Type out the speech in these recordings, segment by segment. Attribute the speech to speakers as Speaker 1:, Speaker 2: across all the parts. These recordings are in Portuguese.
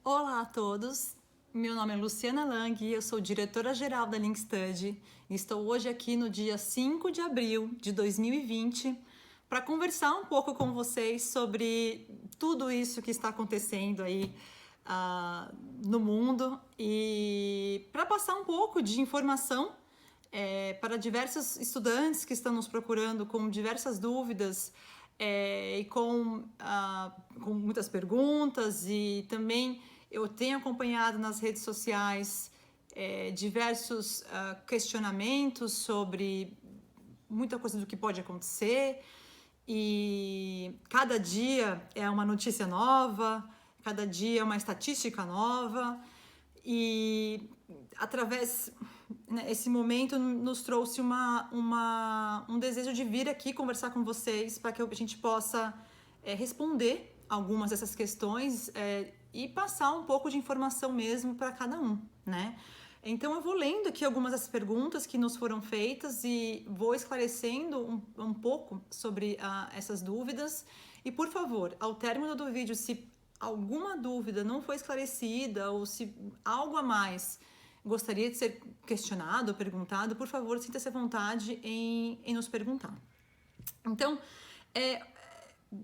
Speaker 1: Olá a todos, meu nome é Luciana Lang, eu sou diretora-geral da Linkstudy e estou hoje aqui no dia 5 de abril de 2020 para conversar um pouco com vocês sobre tudo isso que está acontecendo aí no mundo e para passar um pouco de informação para diversos estudantes que estão nos procurando com diversas dúvidas e com muitas perguntas, e também eu tenho acompanhado nas redes sociais diversos questionamentos sobre muita coisa do que pode acontecer, e cada dia é uma notícia nova, cada dia é uma estatística nova, e através esse momento nos trouxe um desejo de vir aqui conversar com vocês para que a gente possa responder algumas dessas questões e passar um pouco de informação mesmo para cada um, né? Então eu vou lendo aqui algumas das perguntas que nos foram feitas e vou esclarecendo um pouco sobre essas dúvidas. E por favor, ao término do vídeo, se alguma dúvida não foi esclarecida ou se algo a mais gostaria de ser questionado ou perguntado, por favor, sinta-se à vontade em nos perguntar. Então,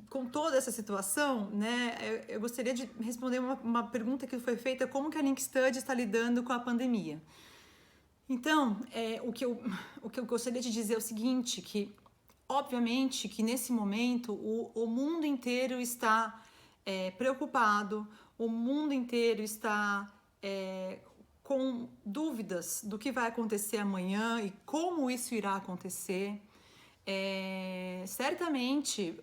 Speaker 1: com toda essa situação, né, eu gostaria de responder uma pergunta que foi feita: como que a Linkstudy está lidando com a pandemia? Então, o que eu gostaria de dizer é o seguinte, que obviamente que nesse momento o mundo inteiro está preocupado, o mundo inteiro está com dúvidas do que vai acontecer amanhã e como isso irá acontecer. Certamente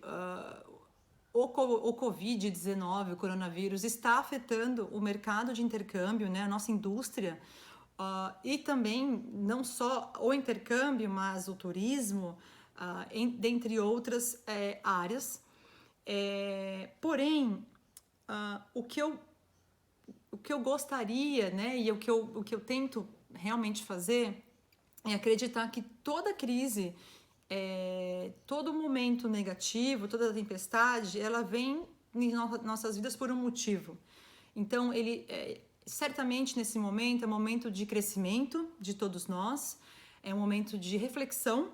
Speaker 1: o Covid-19, o coronavírus, está afetando o mercado de intercâmbio, né, a nossa indústria, e também não só o intercâmbio, mas o turismo, dentre outras áreas. Porém, o que eu gostaria, né, e o que eu tento realmente fazer é acreditar que toda crise, todo momento negativo, toda tempestade, ela vem em nossas vidas por um motivo. Então, certamente nesse momento é um momento de crescimento de todos nós, é um momento de reflexão,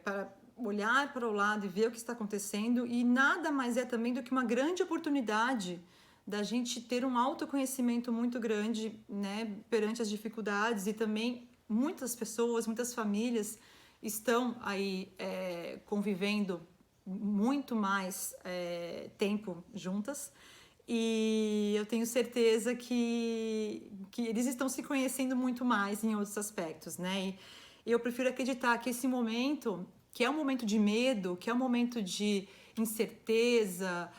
Speaker 1: para olhar para o lado e ver o que está acontecendo, e nada mais é também do que uma grande oportunidade da gente ter um autoconhecimento muito grande, né, perante as dificuldades. E também muitas pessoas, muitas famílias estão aí convivendo muito mais tempo juntas, e eu tenho certeza que eles estão se conhecendo muito mais em outros aspectos, né? E eu prefiro acreditar que esse momento, que é um momento de medo, que é um momento de incerteza,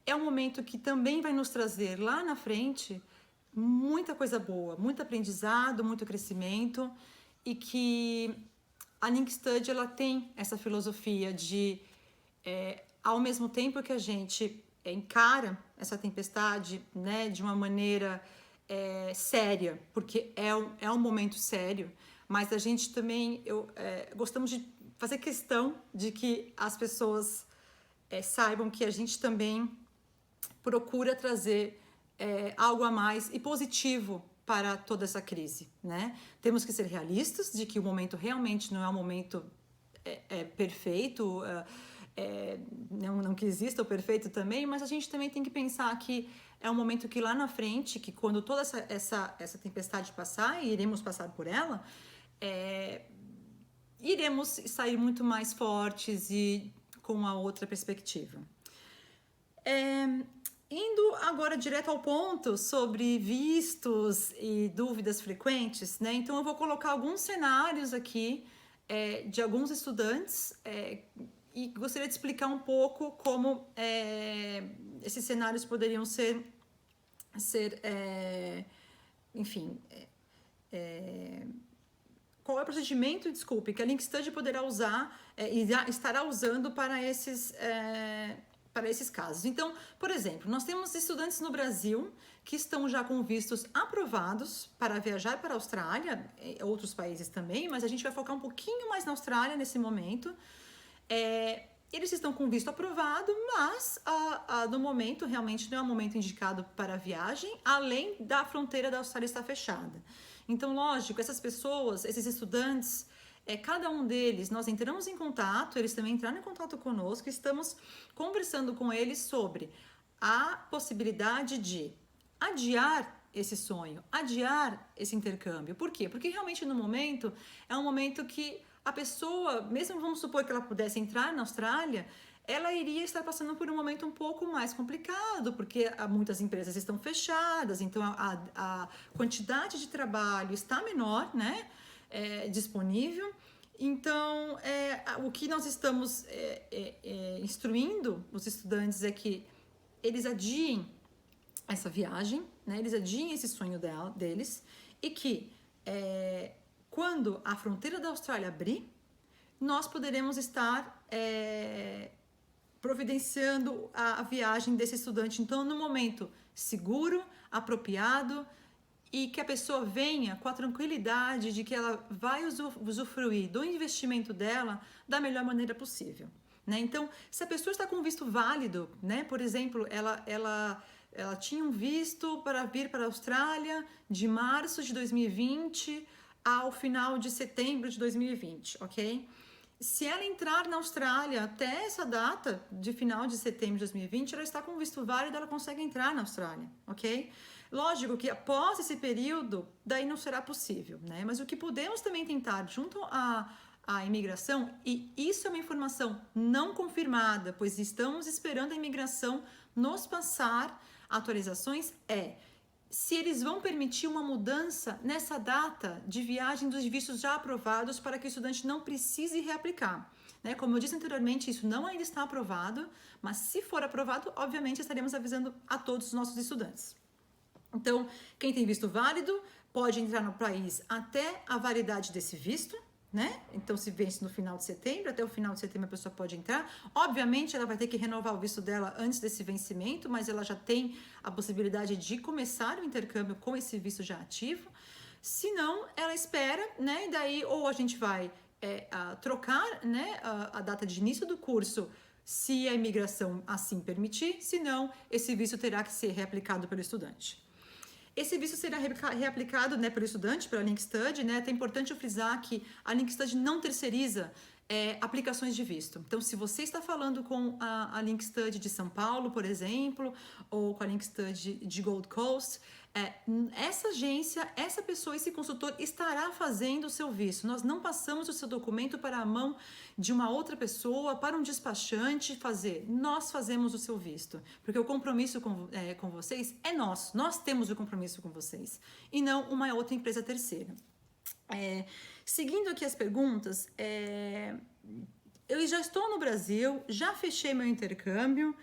Speaker 1: é um momento que também vai nos trazer lá na frente muita coisa boa, muito aprendizado, muito crescimento, e que a Linkstudy, ela tem essa filosofia de, ao mesmo tempo que a gente encara essa tempestade, né, de uma maneira séria, porque é um momento sério, mas a gente também, gostamos de fazer questão de que as pessoas saibam que a gente também procura trazer algo a mais e positivo para toda essa crise, né? Temos que ser realistas de que o momento realmente não é um momento perfeito, não que exista o perfeito também, mas a gente também tem que pensar que é um momento que lá na frente, que quando toda essa tempestade passar, e iremos passar por ela, iremos sair muito mais fortes e com uma outra perspectiva. Indo agora direto ao ponto sobre vistos e dúvidas frequentes, né? Então eu vou colocar alguns cenários aqui de alguns estudantes e gostaria de explicar um pouco como esses cenários poderiam ser enfim, qual é o procedimento, desculpe, que a Linkstudy poderá usar e estará usando para esses casos. Então, por exemplo, nós temos estudantes no Brasil que estão já com vistos aprovados para viajar para a Austrália, outros países também, mas a gente vai focar um pouquinho mais na Austrália nesse momento, eles estão com visto aprovado, mas no momento realmente não é um momento indicado para a viagem, além da fronteira da Austrália estar fechada. Então, lógico, essas pessoas, esses estudantes, cada um deles, nós entramos em contato, eles também entraram em contato conosco, estamos conversando com eles sobre a possibilidade de adiar esse sonho, adiar esse intercâmbio. Por quê? Porque realmente no momento, é um momento que a pessoa, mesmo vamos supor que ela pudesse entrar na Austrália, ela iria estar passando por um momento um pouco mais complicado, porque muitas empresas estão fechadas, então a quantidade de trabalho está menor, né? Disponível. Então, o que nós estamos instruindo os estudantes é que eles adiem essa viagem, né? Eles adiem esse sonho deles, e que quando a fronteira da Austrália abrir, nós poderemos estar providenciando a viagem desse estudante, então, no momento seguro, apropriado, e que a pessoa venha com a tranquilidade de que ela vai usufruir do investimento dela da melhor maneira possível, né? Então, se a pessoa está com um visto válido, né? Por exemplo, ela tinha um visto para vir para a Austrália de março de 2020 ao final de setembro de 2020, ok? Se ela entrar na Austrália até essa data de final de setembro de 2020, ela está com visto válido, ela consegue entrar na Austrália, ok? Lógico que após esse período, daí não será possível, né? Mas o que podemos também tentar junto à imigração, e isso é uma informação não confirmada, pois estamos esperando a imigração nos passar atualizações, se eles vão permitir uma mudança nessa data de viagem dos vistos já aprovados para que o estudante não precise reaplicar, né? Como eu disse anteriormente, isso não ainda está aprovado, mas se for aprovado, obviamente estaremos avisando a todos os nossos estudantes. Então, quem tem visto válido pode entrar no país até a validade desse visto, né? Então, se vence no final de setembro, até o final de setembro a pessoa pode entrar. Obviamente, ela vai ter que renovar o visto dela antes desse vencimento, mas ela já tem a possibilidade de começar o intercâmbio com esse visto já ativo. Se não, ela espera, né? E daí, ou a gente vai trocar, né, a data de início do curso, se a imigração assim permitir, se não, esse visto terá que ser reaplicado pelo estudante. Esse visto será reaplicado, né, pelo estudante, pela LinkStudy, né? É importante eu frisar que a LinkStudy não terceiriza aplicações de visto. Então, se você está falando com a LinkStudy de São Paulo, por exemplo, ou com a LinkStudy de Gold Coast, essa agência, essa pessoa, esse consultor estará fazendo o seu visto. Nós não passamos o seu documento para a mão de uma outra pessoa, para um despachante fazer. Nós fazemos o seu visto, porque o compromisso com vocês é nosso. Nós temos o compromisso com vocês e não uma outra empresa terceira. Seguindo aqui as perguntas, eu já estou no Brasil, já fechei meu intercâmbio,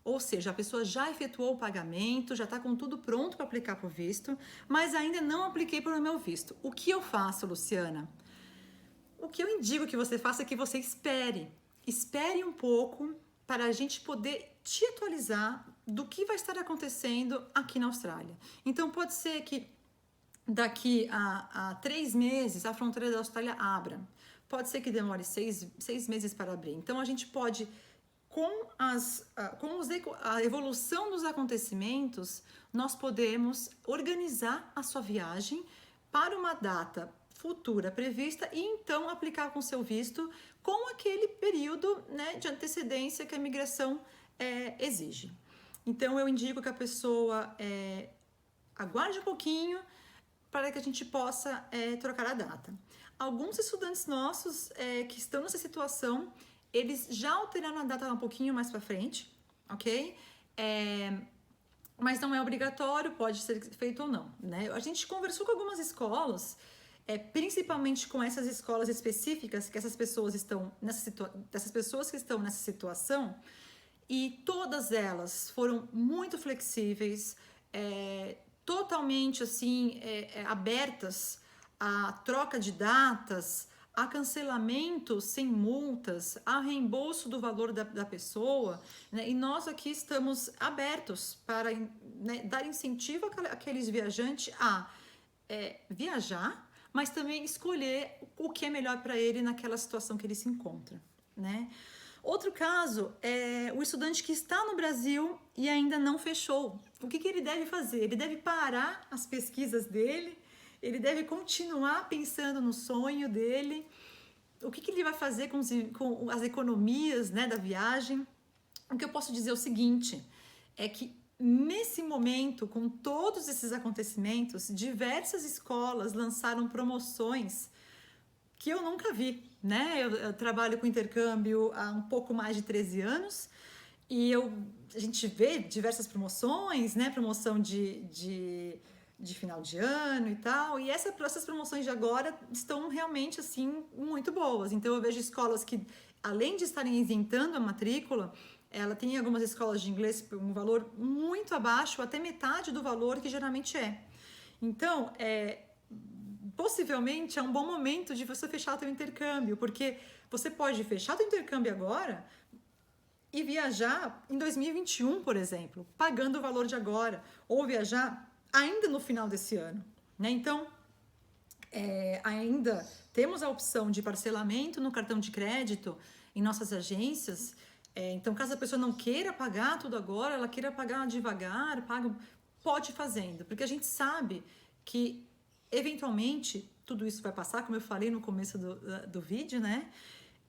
Speaker 1: ou seja, a pessoa já efetuou o pagamento, já está com tudo pronto para aplicar para o visto, mas ainda não apliquei para o meu visto. O que eu faço, Luciana? O que eu indico que você faça é que você espere. Espere um pouco para a gente poder te atualizar do que vai estar acontecendo aqui na Austrália. Então, pode ser que daqui a 3 meses a fronteira da Austrália abra. Pode ser que demore 6 meses para abrir. Então, a gente pode, com a evolução dos acontecimentos, nós podemos organizar a sua viagem para uma data futura prevista e então aplicar com seu visto com aquele período, né, de antecedência que a imigração exige. Então, eu indico que a pessoa aguarde um pouquinho para que a gente possa trocar a data. Alguns estudantes nossos que estão nessa situação, eles já alteraram a data um pouquinho mais para frente, ok? Mas não é obrigatório, pode ser feito ou não, né? A gente conversou com algumas escolas, principalmente com essas escolas específicas que essas pessoas estão dessas pessoas que estão nessa situação, e todas elas foram muito flexíveis, totalmente assim abertas à troca de datas, a cancelamento sem multas, a reembolso do valor da pessoa, né? E nós aqui estamos abertos para, né, dar incentivo àqueles viajantes a viajar, mas também escolher o que é melhor para ele naquela situação que ele se encontra, né? Outro caso é o estudante que está no Brasil e ainda não fechou. O que ele deve fazer? Ele deve parar as pesquisas dele, ele deve continuar pensando no sonho dele. O que ele vai fazer com as economias, né, da viagem? O que eu posso dizer é o seguinte, é que nesse momento, com todos esses acontecimentos, diversas escolas lançaram promoções que eu nunca vi, né? Eu trabalho com intercâmbio há um pouco mais de 13 anos e a gente vê diversas promoções, né? Promoção de final de ano e tal, e essas promoções de agora estão realmente, assim, muito boas. Então, eu vejo escolas que, além de estarem isentando a matrícula, ela tem algumas escolas de inglês por um valor muito abaixo, até metade do valor que geralmente é. Então, possivelmente é um bom momento de você fechar seu intercâmbio, porque você pode fechar seu intercâmbio agora e viajar em 2021, por exemplo, pagando o valor de agora, ou viajar ainda no final desse ano, né? Então, ainda temos a opção de parcelamento no cartão de crédito em nossas agências. Então, caso a pessoa não queira pagar tudo agora, ela queira pagar devagar, pode ir fazendo, porque a gente sabe que eventualmente tudo isso vai passar, como eu falei no começo do vídeo, né?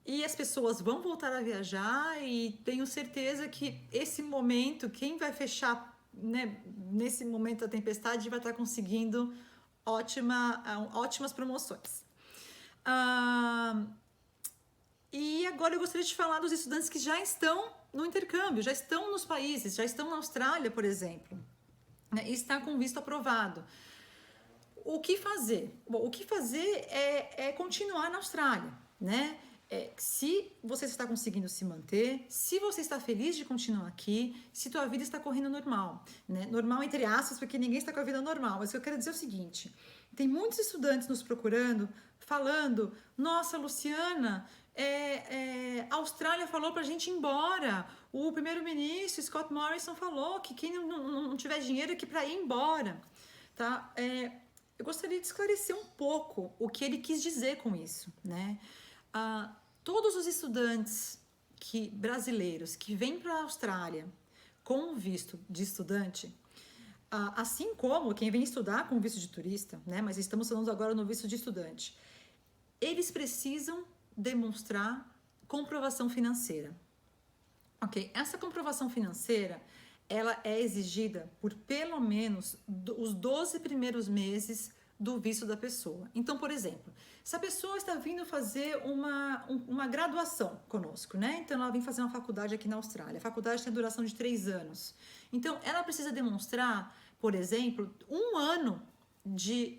Speaker 1: E as pessoas vão voltar a viajar e tenho certeza que esse momento, quem vai fechar, né, nesse momento da tempestade vai estar conseguindo ótimas promoções. E agora eu gostaria de falar dos estudantes que já estão no intercâmbio, já estão nos países, já estão na Austrália, por exemplo, né, e está com visto aprovado. O que fazer? Bom, o que fazer é continuar na Austrália, né? Se você está conseguindo se manter, se você está feliz de continuar aqui, se tua vida está correndo normal, né? Normal entre aspas, porque ninguém está com a vida normal. Mas o que eu quero dizer é o seguinte, tem muitos estudantes nos procurando, falando, nossa, Luciana, a Austrália falou pra gente ir embora, o primeiro-ministro Scott Morrison falou que quem não tiver dinheiro é que para ir embora, tá? Eu gostaria de esclarecer um pouco o que ele quis dizer com isso, né? Todos os estudantes brasileiros que vêm para a Austrália com visto de estudante, assim como quem vem estudar com visto de turista, né? Mas estamos falando agora no visto de estudante, eles precisam demonstrar comprovação financeira. Ok? Essa comprovação financeira, ela é exigida por pelo menos os 12 primeiros meses do visto da pessoa. Então, por exemplo, se a pessoa está vindo fazer uma graduação conosco, né? Então, ela vem fazer uma faculdade aqui na Austrália. A faculdade tem a duração de 3 anos. Então, ela precisa demonstrar, por exemplo, 1 ano de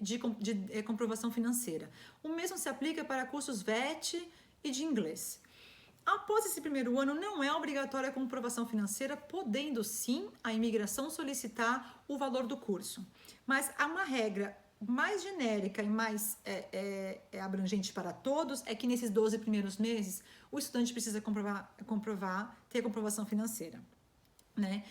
Speaker 1: comprovação financeira. O mesmo se aplica para cursos VET e de inglês. Após esse primeiro ano, não é obrigatória a comprovação financeira, podendo sim a imigração solicitar o valor do curso. Mas há uma regra mais genérica e mais abrangente para todos, é que nesses 12 primeiros meses, o estudante precisa ter a comprovação financeira, né?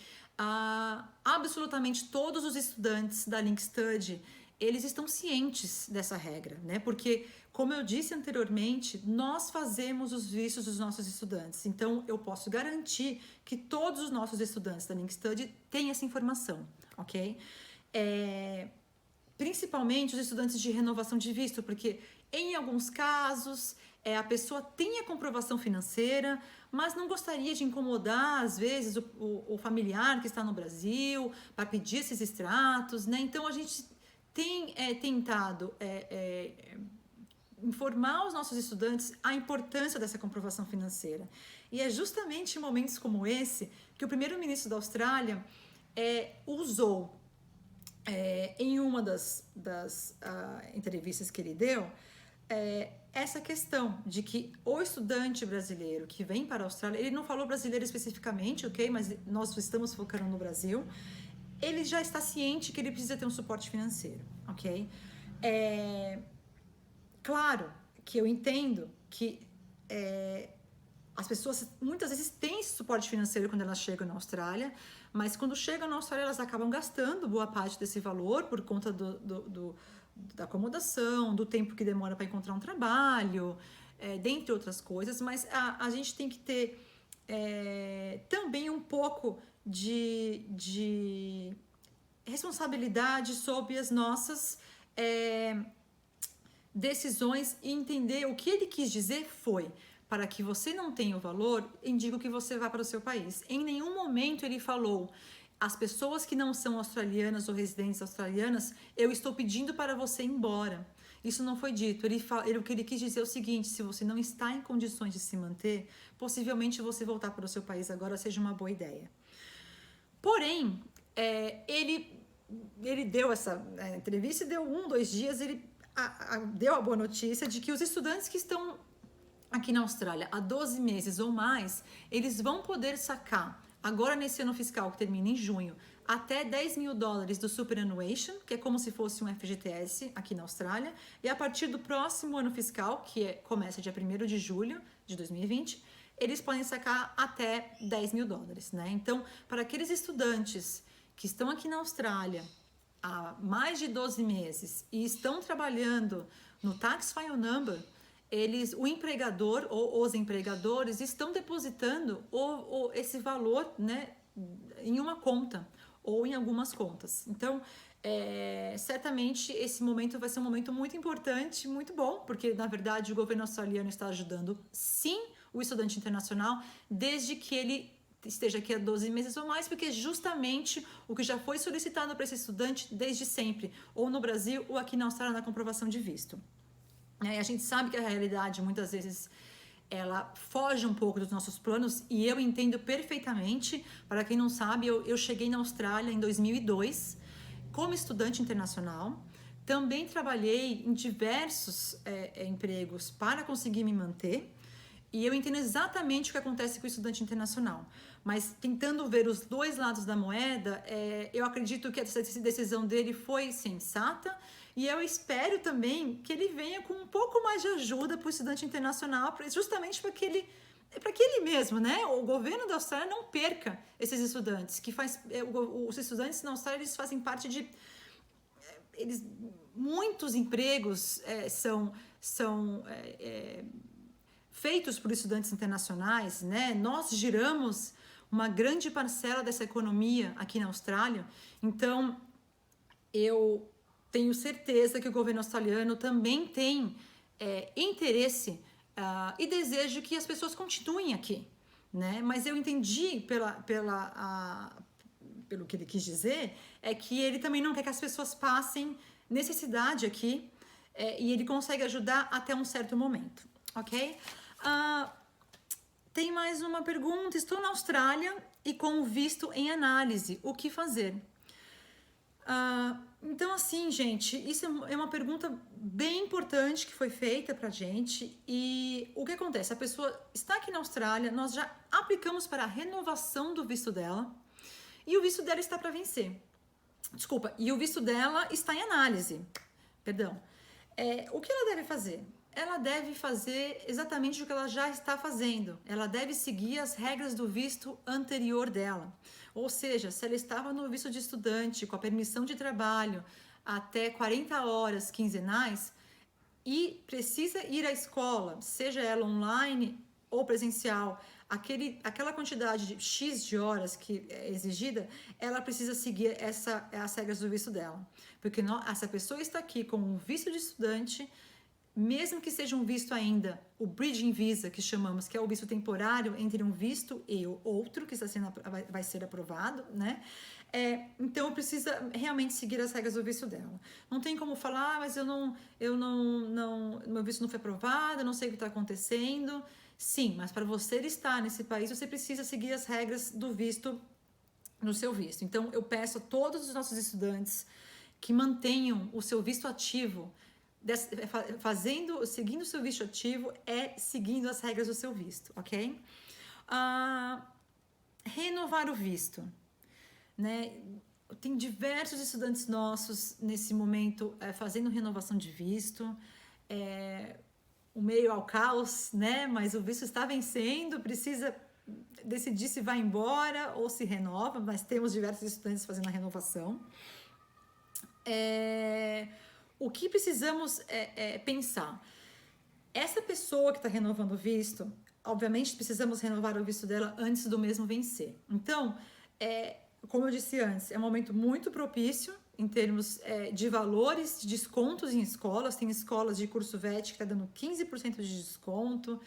Speaker 1: Absolutamente todos os estudantes da Link Study, eles estão cientes dessa regra, né? Porque, como eu disse anteriormente, nós fazemos os vistos dos nossos estudantes. Então, eu posso garantir que todos os nossos estudantes da Link Study têm essa informação, ok? Principalmente os estudantes de renovação de visto, porque em alguns casos a pessoa tem a comprovação financeira, mas não gostaria de incomodar, às vezes, o familiar que está no Brasil para pedir esses extratos, né? Então, a gente tem tentado informar os nossos estudantes a importância dessa comprovação financeira. E é justamente em momentos como esse que o primeiro-ministro da Austrália usou, em uma das entrevistas que ele deu, essa questão de que o estudante brasileiro que vem para a Austrália, ele não falou brasileiro especificamente, ok? Mas nós estamos focando no Brasil. Ele já está ciente que ele precisa ter um suporte financeiro, ok? Claro que eu entendo que as pessoas muitas vezes têm esse suporte financeiro quando elas chegam na Austrália, mas quando chegam na Austrália elas acabam gastando boa parte desse valor por conta da acomodação, do tempo que demora para encontrar um trabalho, dentre outras coisas, mas a gente tem que ter também um pouco de responsabilidade sobre as nossas decisões e entender o que ele quis dizer foi: para que você não tenha o valor, indico que você vá para o seu país. Em nenhum momento ele falou: as pessoas que não são australianas ou residentes australianas, eu estou pedindo para você ir embora. Isso não foi dito. O que ele quis dizer é o seguinte: se você não está em condições de se manter, possivelmente você voltar para o seu país agora seja uma boa ideia. Porém, ele deu essa entrevista e deu 2 dias, ele deu a boa notícia de que os estudantes que estão aqui na Austrália há 12 meses ou mais, eles vão poder sacar, agora nesse ano fiscal que termina em junho, até $10.000 do Superannuation, que é como se fosse um FGTS aqui na Austrália, e a partir do próximo ano fiscal, que começa dia 1º de julho de 2020, eles podem sacar até $10.000, né? Então, para aqueles estudantes que estão aqui na Austrália há mais de 12 meses e estão trabalhando no Tax File Number, o empregador ou os empregadores estão depositando esse valor, né, em uma conta ou em algumas contas. Então, certamente esse momento vai ser um momento muito importante, muito bom, porque na verdade o governo australiano está ajudando sim o estudante internacional, desde que ele esteja aqui há 12 meses ou mais, porque é justamente o que já foi solicitado para esse estudante desde sempre, ou no Brasil ou aqui na Austrália na comprovação de visto. A gente sabe que a realidade muitas vezes ela foge um pouco dos nossos planos e eu entendo perfeitamente. Para quem não sabe, eu cheguei na Austrália em 2002 como estudante internacional. Também trabalhei em diversos empregos para conseguir me manter. E eu entendo exatamente o que acontece com o estudante internacional. Mas tentando ver os dois lados da moeda, eu acredito que essa decisão dele foi sensata. E eu espero também que ele venha com um pouco mais de ajuda para o estudante internacional, justamente para que ele mesmo, né? O governo da Austrália não perca esses estudantes. Os estudantes na Austrália, eles fazem parte de... muitos empregos são feitos por estudantes internacionais, né? Nós giramos uma grande parcela dessa economia aqui na Austrália. Então, eu tenho certeza que o governo australiano também tem interesse e desejo que as pessoas continuem aqui, né? Mas eu entendi pelo que ele quis dizer, que ele também não quer que as pessoas passem necessidade aqui e ele consegue ajudar até um certo momento, ok? Tem mais uma pergunta. Estou na Austrália e com o visto em análise, o que fazer? Então, assim, gente, isso é uma pergunta bem importante que foi feita pra gente. E o que acontece? A pessoa está aqui na Austrália, nós já aplicamos para a renovação do visto dela e o visto dela está para vencer. Desculpa, e o visto dela está em análise. Perdão. O que ela deve fazer? Ela deve fazer exatamente o que ela já está fazendo. Ela deve seguir as regras do visto anterior dela. Ou seja, se ela estava no visto de estudante com a permissão de trabalho até 40 horas quinzenais e precisa ir à escola, seja ela online ou presencial, aquela quantidade de X de horas que é exigida, ela precisa seguir as regras do visto dela. Porque essa pessoa está aqui com um visto de estudante, mesmo que seja um visto ainda, o Bridging Visa, que chamamos, que é o visto temporário entre um visto e o outro, que vai ser aprovado, né? Então, precisa realmente seguir as regras do visto dela. Não tem como falar, mas meu visto não foi aprovado, eu não sei o que está acontecendo. Sim, mas para você estar nesse país, você precisa seguir as regras do visto, no seu visto. Então, eu peço a todos os nossos estudantes que mantenham o seu visto ativo, seguindo o seu visto ativo seguindo as regras do seu visto, ok? Renovar o visto, né? Tem diversos estudantes nossos nesse momento fazendo renovação de visto, o meio ao caos, né? Mas o visto está vencendo, precisa decidir se vai embora ou se renova, mas temos diversos estudantes fazendo a renovação. O que precisamos pensar? Essa pessoa que está renovando o visto, obviamente, precisamos renovar o visto dela antes do mesmo vencer. Então, como eu disse antes, é um momento muito propício em termos de valores, de descontos em escolas. Tem escolas de curso VET que está dando 15% de desconto.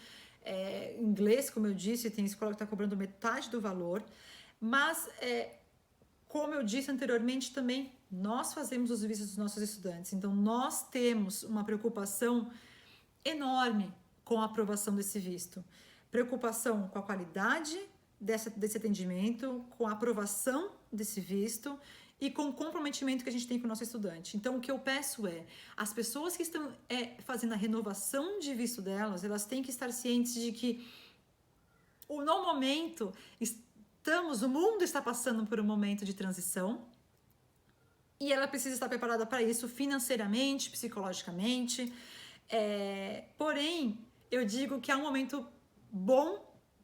Speaker 1: Inglês, como eu disse, tem escola que está cobrando metade do valor. Mas, como eu disse anteriormente também, nós fazemos os vistos dos nossos estudantes. Então, nós temos uma preocupação enorme com a aprovação desse visto. Preocupação com a qualidade desse atendimento, com a aprovação desse visto e com o comprometimento que a gente tem com o nosso estudante. Então, o que eu peço as pessoas que estão fazendo a renovação de visto delas, elas têm que estar cientes de que no momento o mundo está passando por um momento de transição e ela precisa estar preparada para isso financeiramente, psicologicamente. Porém, eu digo que é um momento bom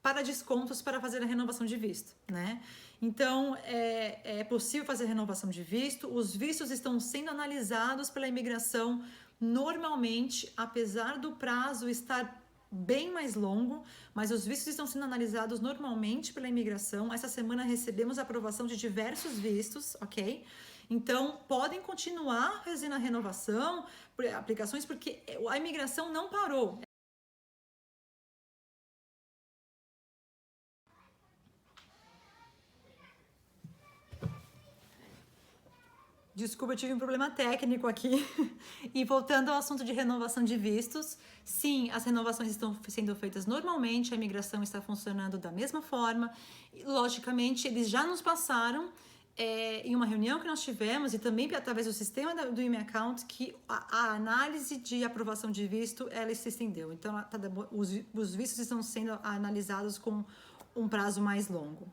Speaker 1: para descontos para fazer a renovação de visto, né? Então, é possível fazer a renovação de visto. Os vistos estão sendo analisados pela imigração normalmente, apesar do prazo estar bem mais longo, mas os vistos estão sendo analisados normalmente pela imigração. Essa semana recebemos a aprovação de diversos vistos, ok? Então, podem continuar fazendo a renovação, aplicações, porque a imigração não parou. Desculpa, eu tive um problema técnico aqui. E voltando ao assunto de renovação de vistos, sim, as renovações estão sendo feitas normalmente, a imigração está funcionando da mesma forma. E, logicamente, eles já nos passaram em uma reunião que nós tivemos e também através do sistema do IME-Account que a análise de aprovação de visto, ela se estendeu. Então, os vistos estão sendo analisados com um prazo mais longo.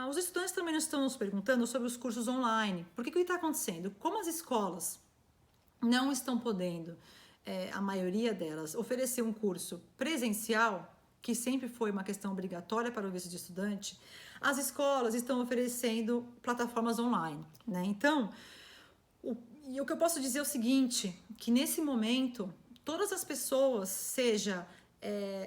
Speaker 1: Os estudantes também estão nos perguntando sobre os cursos online. Por que está acontecendo? Como as escolas não estão podendo, a maioria delas, oferecer um curso presencial, que sempre foi uma questão obrigatória para o visto de estudante, as escolas estão oferecendo plataformas online, né? Então, o que eu posso dizer é o seguinte, que nesse momento, todas as pessoas, seja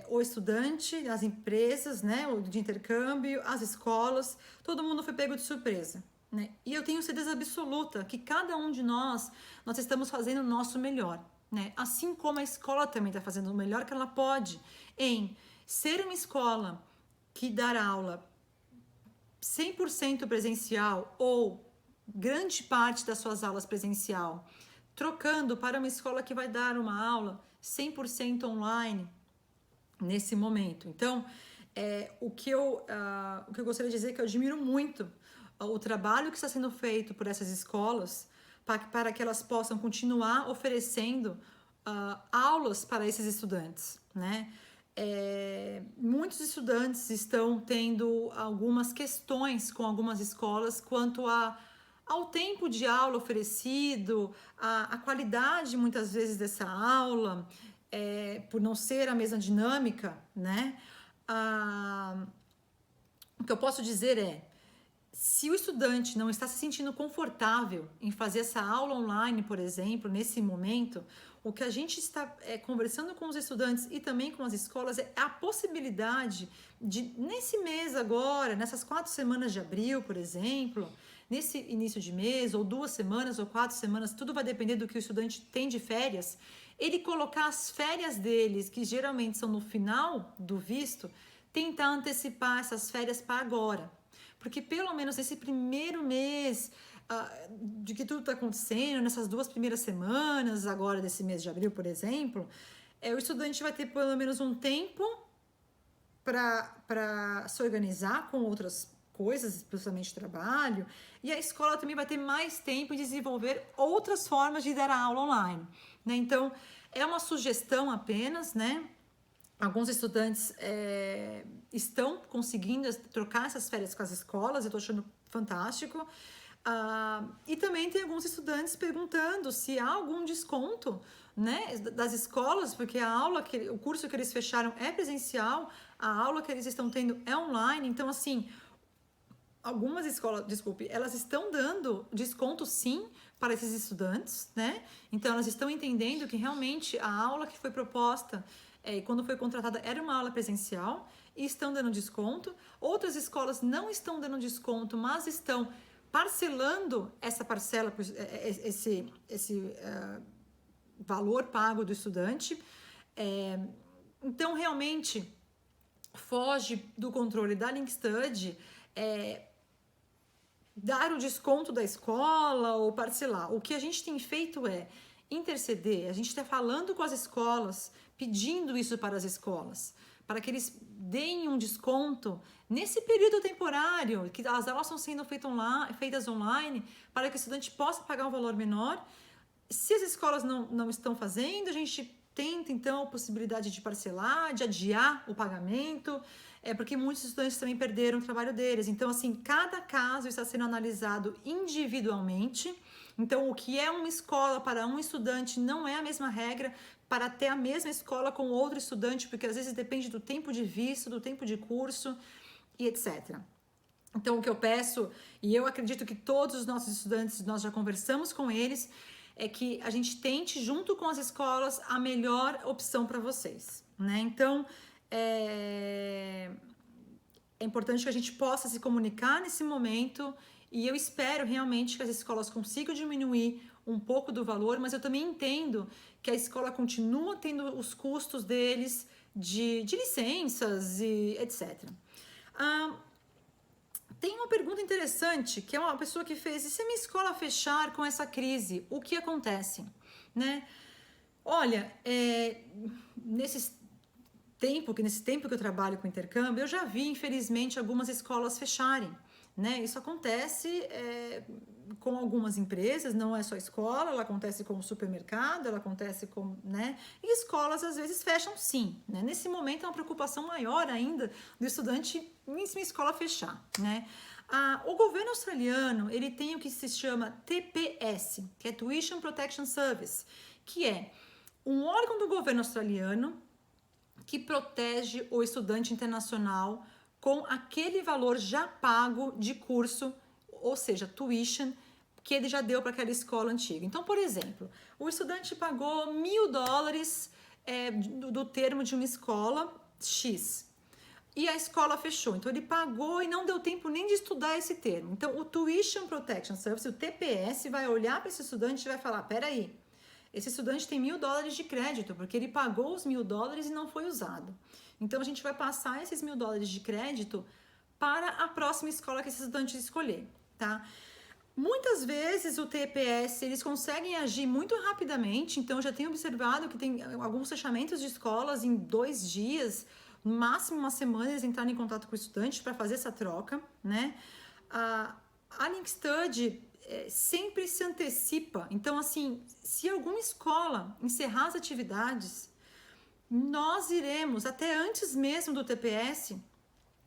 Speaker 1: o estudante, as empresas, né, o de intercâmbio, as escolas, todo mundo foi pego de surpresa, né? E eu tenho certeza absoluta que cada um de nós estamos fazendo o nosso melhor, né? Assim como a escola também está fazendo o melhor que ela pode em ser uma escola que dá aula 100% presencial ou grande parte das suas aulas presencial, trocando para uma escola que vai dar uma aula 100% online nesse momento. Então, o que eu gostaria de dizer é que eu admiro muito o trabalho que está sendo feito por essas escolas para que elas possam continuar oferecendo aulas para esses estudantes, né? Muitos estudantes estão tendo algumas questões com algumas escolas quanto ao tempo de aula oferecido, a qualidade muitas vezes dessa aula, por não ser a mesma dinâmica, né? O que eu posso dizer se o estudante não está se sentindo confortável em fazer essa aula online, por exemplo, nesse momento, o que a gente está conversando com os estudantes e também com as escolas é a possibilidade de, nesse mês agora, nessas 4 semanas de abril, por exemplo, nesse início de mês, ou 2 semanas, ou 4 semanas, tudo vai depender do que o estudante tem de férias, ele colocar as férias deles, que geralmente são no final do visto, tentar antecipar essas férias para agora. Porque pelo menos nesse primeiro mês de que tudo está acontecendo, nessas 2 primeiras semanas agora desse mês de abril, por exemplo, o estudante vai ter pelo menos um tempo para se organizar com outras coisas, principalmente trabalho, e a escola também vai ter mais tempo em desenvolver outras formas de dar a aula online, né? Então, é uma sugestão apenas, né? Alguns estudantes estão conseguindo trocar essas férias com as escolas, eu estou achando fantástico. E também tem alguns estudantes perguntando se há algum desconto, né, das escolas, porque o curso que eles fecharam é presencial, a aula que eles estão tendo é online. Então, assim, algumas escolas, elas estão dando desconto sim para esses estudantes, né? Então, elas estão entendendo que realmente a aula que foi proposta e quando foi contratada era uma aula presencial e estão dando desconto. Outras escolas não estão dando desconto, mas estão parcelando essa parcela, esse valor pago do estudante. Então, realmente, foge do controle da Linkstudy dar o desconto da escola ou parcelar. O que a gente tem feito é interceder, a gente está falando com as escolas, pedindo isso para as escolas, para que eles deem um desconto nesse período temporário, que as aulas estão sendo feitas online, para que o estudante possa pagar um valor menor. Se as escolas não estão fazendo, a gente tenta, então, a possibilidade de parcelar, de adiar o pagamento, porque muitos estudantes também perderam o trabalho deles. Então, assim, cada caso está sendo analisado individualmente. Então, o que é uma escola para um estudante não é a mesma regra para ter a mesma escola com outro estudante, porque às vezes depende do tempo de visto, do tempo de curso e etc. Então, o que eu peço, e eu acredito que todos os nossos estudantes, nós já conversamos com eles, é que a gente tente, junto com as escolas, a melhor opção para vocês, né? Então, é importante que a gente possa se comunicar nesse momento e eu espero realmente que as escolas consigam diminuir um pouco do valor, mas eu também entendo que a escola continua tendo os custos deles de licenças e etc. Tem uma pergunta interessante, que é uma pessoa que fez: e se a minha escola fechar com essa crise, o que acontece? Né? Olha, nesse tempo que eu trabalho com intercâmbio, eu já vi, infelizmente, algumas escolas fecharem. Né? Isso acontece com algumas empresas, não é só escola, ela acontece com o supermercado, ela acontece com, né? E escolas às vezes fecham sim, né? Nesse momento é uma preocupação maior ainda do estudante em uma escola fechar, né? O governo australiano, ele tem o que se chama TPS, que é Tuition Protection Service, que é um órgão do governo australiano que protege o estudante internacional com aquele valor já pago de curso, ou seja, tuition, que ele já deu para aquela escola antiga. Então, por exemplo, o estudante pagou $1.000 do termo de uma escola X e a escola fechou. Então, ele pagou e não deu tempo nem de estudar esse termo. Então, o Tuition Protection Service, o TPS, vai olhar para esse estudante e vai falar: peraí, esse estudante tem $1.000 de crédito, porque ele pagou os $1.000 e não foi usado. Então, a gente vai passar esses $1.000 de crédito para a próxima escola que esse estudante escolher, tá? Muitas vezes o TPS, eles conseguem agir muito rapidamente, então eu já tenho observado que tem alguns fechamentos de escolas em 2 dias, no máximo uma semana, eles entrarem em contato com o estudante para fazer essa troca, né? A Linkstudy sempre se antecipa, então assim, se alguma escola encerrar as atividades, nós iremos, até antes mesmo do TPS,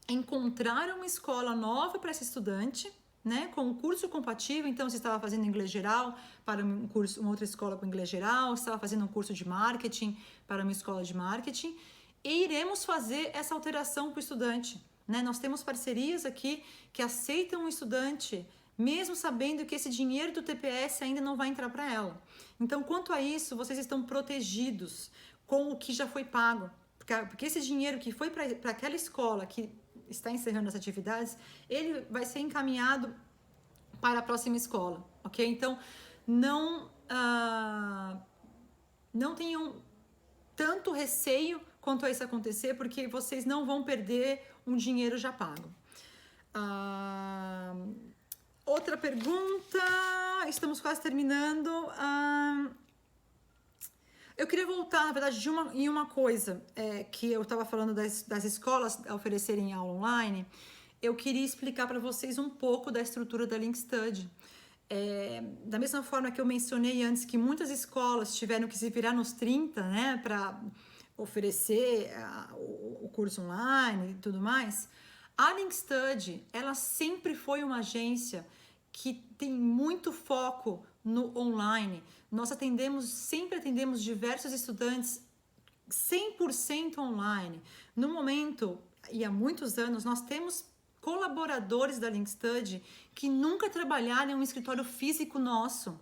Speaker 1: encontrar uma escola nova para esse estudante, né, com um curso compatível. Então, se estava fazendo inglês geral para uma outra escola com inglês geral, se estava fazendo um curso de marketing para uma escola de marketing, e iremos fazer essa alteração para o estudante, né? Nós temos parcerias aqui que aceitam o estudante, mesmo sabendo que esse dinheiro do TPS ainda não vai entrar para ela. Então, quanto a isso, vocês estão protegidos com o que já foi pago, porque esse dinheiro que foi para aquela escola que está encerrando as atividades, ele vai ser encaminhado para a próxima escola, ok? Então, não tenham tanto receio quanto a isso acontecer, porque vocês não vão perder um dinheiro já pago. Outra pergunta, estamos quase terminando. Eu queria voltar, na verdade, em uma coisa que eu estava falando das escolas oferecerem aula online. Eu queria explicar para vocês um pouco da estrutura da Linkstudy. Da mesma forma que eu mencionei antes que muitas escolas tiveram que se virar nos 30, né, para oferecer o curso online e tudo mais, a Linkstudy, ela sempre foi uma agência que tem muito foco no online. Nós sempre atendemos diversos estudantes 100% online. No momento, e há muitos anos, nós temos colaboradores da Linkstudy que nunca trabalharam em um escritório físico nosso.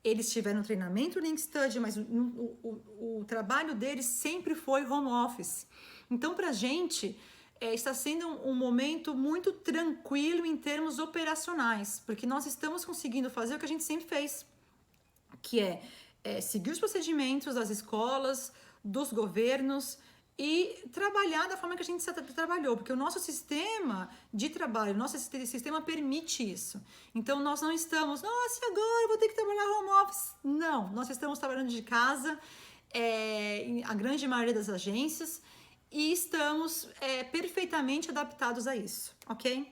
Speaker 1: eles tiveram treinamento Link Study, mas o trabalho deles sempre foi home office. Então, para a gente, está sendo um momento muito tranquilo em termos operacionais, porque nós estamos conseguindo fazer o que a gente sempre fez, que é seguir os procedimentos das escolas, dos governos e trabalhar da forma que a gente trabalhou, porque o nosso sistema de trabalho, o nosso sistema permite isso. Então, nós não estamos, nossa, agora eu vou ter que trabalhar home office. Não, nós estamos trabalhando de casa, a grande maioria das agências, e estamos perfeitamente adaptados a isso, ok?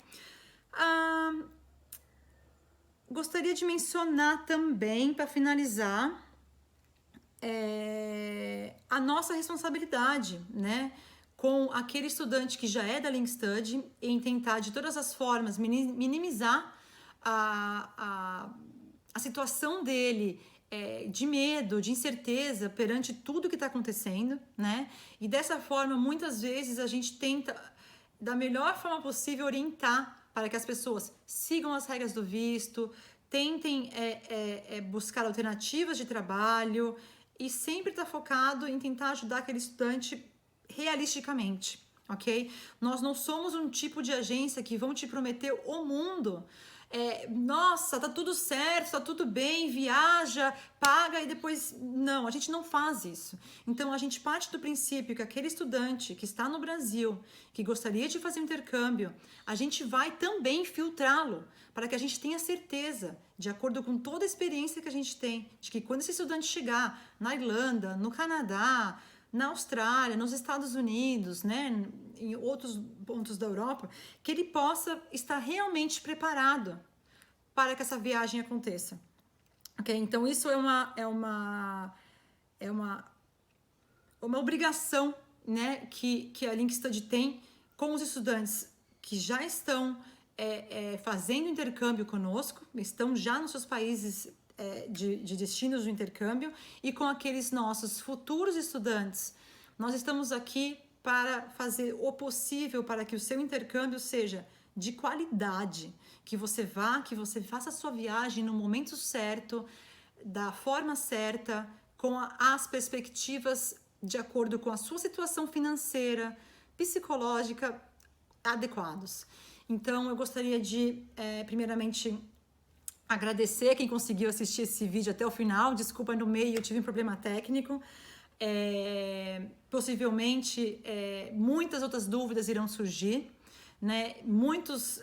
Speaker 1: Gostaria de mencionar também, para finalizar, a nossa responsabilidade, né, com aquele estudante que já é da Link Study, em tentar de todas as formas minimizar a situação dele de medo, de incerteza perante tudo que está acontecendo, né? E dessa forma, muitas vezes a gente tenta, da melhor forma possível, orientar para que as pessoas sigam as regras do visto, tentem buscar alternativas de trabalho e sempre estar focado em tentar ajudar aquele estudante realisticamente, ok? Nós não somos um tipo de agência que vão te prometer o mundo. Nossa, tá tudo certo, tá tudo bem, viaja, paga e depois... Não, a gente não faz isso. Então, a gente parte do princípio que aquele estudante que está no Brasil, que gostaria de fazer um intercâmbio, a gente vai também filtrá-lo para que a gente tenha certeza, de acordo com toda a experiência que a gente tem, de que quando esse estudante chegar na Irlanda, no Canadá, na Austrália, nos Estados Unidos, né, em outros pontos da Europa, que ele possa estar realmente preparado para que essa viagem aconteça. Ok? Então, isso é uma obrigação, né, que a Link Study tem com os estudantes que já estão fazendo intercâmbio conosco, estão já nos seus países de destinos do intercâmbio, e com aqueles nossos futuros estudantes. Nós estamos aqui para fazer o possível para que o seu intercâmbio seja de qualidade, que você faça a sua viagem no momento certo, da forma certa, com as perspectivas de acordo com a sua situação financeira, psicológica, adequados. Então, eu gostaria de, primeiramente, agradecer quem conseguiu assistir esse vídeo até o final. Desculpa, no meio eu tive um problema técnico. Possivelmente, muitas outras dúvidas irão surgir, né? Muitos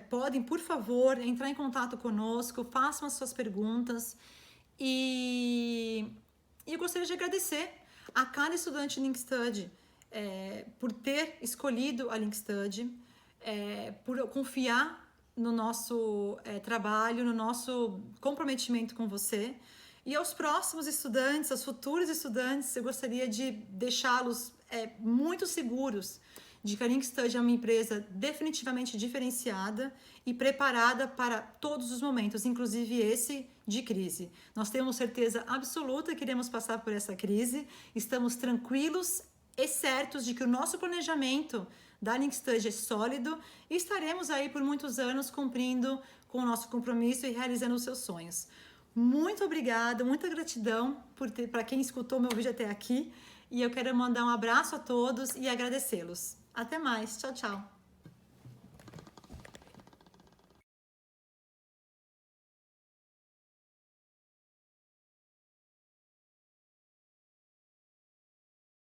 Speaker 1: podem, por favor, entrar em contato conosco, façam as suas perguntas. E eu gostaria de agradecer a cada estudante Link Study por ter escolhido a Link Study, por confiar no nosso trabalho, no nosso comprometimento com você. E aos próximos estudantes, aos futuros estudantes, eu gostaria de deixá-los muito seguros de que a Link Study é uma empresa definitivamente diferenciada e preparada para todos os momentos, inclusive esse de crise. Nós temos certeza absoluta que iremos passar por essa crise, estamos tranquilos e certos de que o nosso planejamento da Link Study é sólido e estaremos aí por muitos anos cumprindo com o nosso compromisso e realizando os seus sonhos. Muito obrigada, muita gratidão para quem escutou meu vídeo até aqui, e eu quero mandar um abraço a todos e agradecê-los. Até mais, tchau, tchau!